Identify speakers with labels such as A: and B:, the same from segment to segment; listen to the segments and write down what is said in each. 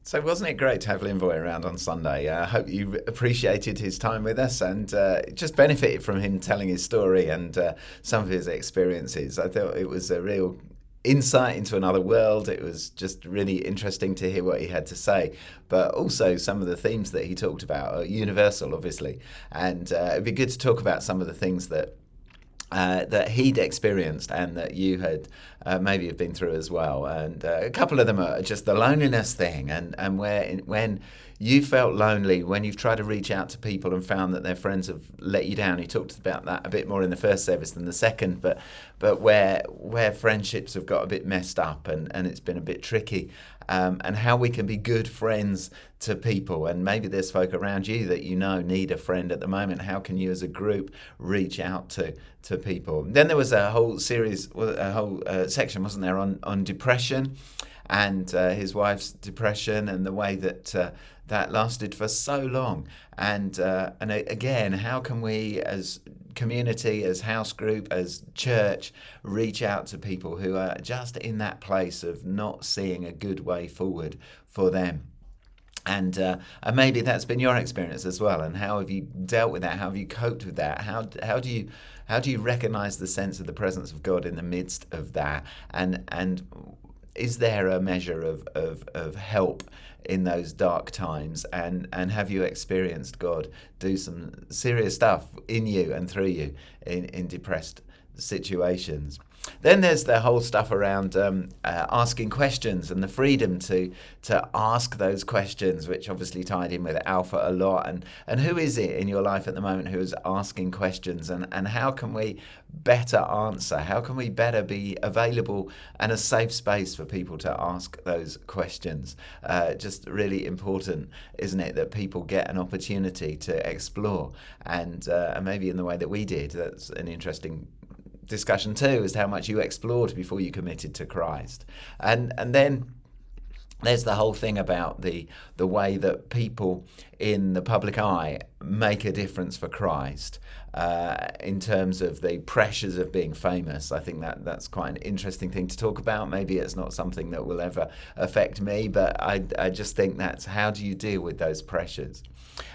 A: So wasn't it great to have Linvoy around on Sunday? I hope you appreciated his time with us and just benefited from him telling his story and some of his experiences. I thought it was a real insight into another world. It was just really interesting to hear what he had to say, but also some of the themes that he talked about are universal, obviously. And it'd be good to talk about some of the things that he'd experienced and that you had maybe have been through as well. And a couple of them are just the loneliness thing, and when you felt lonely, when you've tried to reach out to people and found that their friends have let you down. You talked about that a bit more in the first service than the second, but where friendships have got a bit messed up and it's been a bit tricky. And how we can be good friends to people. And maybe there's folk around you that you know need a friend at the moment. How can you as a group reach out to people? Then there was a whole section, wasn't there, on depression and his wife's depression and the way that that lasted for so long. And again, how can we as community, as house group, as church, reach out to people who are just in that place of not seeing a good way forward for them? And maybe that's been your experience as well. And how have you dealt with that? How have you coped with that? How do you recognise the sense of the presence of God in the midst of that? And is there a measure of help in those dark times? And have you experienced God do some serious stuff in you and through you in depressed situations? Then there's the whole stuff around asking questions and the freedom to ask those questions, which obviously tied in with Alpha a lot. And who is it in your life at the moment who is asking questions? And how can we better answer? How can we better be available and a safe space for people to ask those questions? Just really important, isn't it, that people get an opportunity to explore and maybe in the way that we did. That's an interesting discussion too, as to how much you explored before you committed to Christ. And then there's the whole thing about the way that people in the public eye make a difference for Christ in terms of the pressures of being famous. I think that's quite an interesting thing to talk about. Maybe it's not something that will ever affect me, but I just think that's how do you deal with those pressures?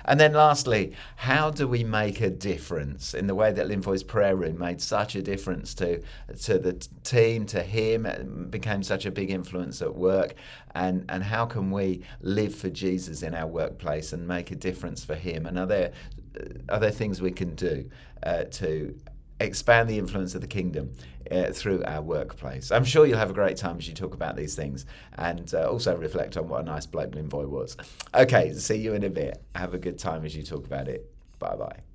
A: And then lastly, how do we make a difference in the way that Linvoy's prayer room made such a difference to the team, to him, it became such a big influence at work, and how can we live for Jesus in our workplace and make a difference for him? And are there things we can do to expand the influence of the kingdom through our workplace? I'm sure you'll have a great time as you talk about these things and also reflect on what a nice bloke Linvoy was. Okay, see you in a bit. Have a good time as you talk about it. Bye-bye.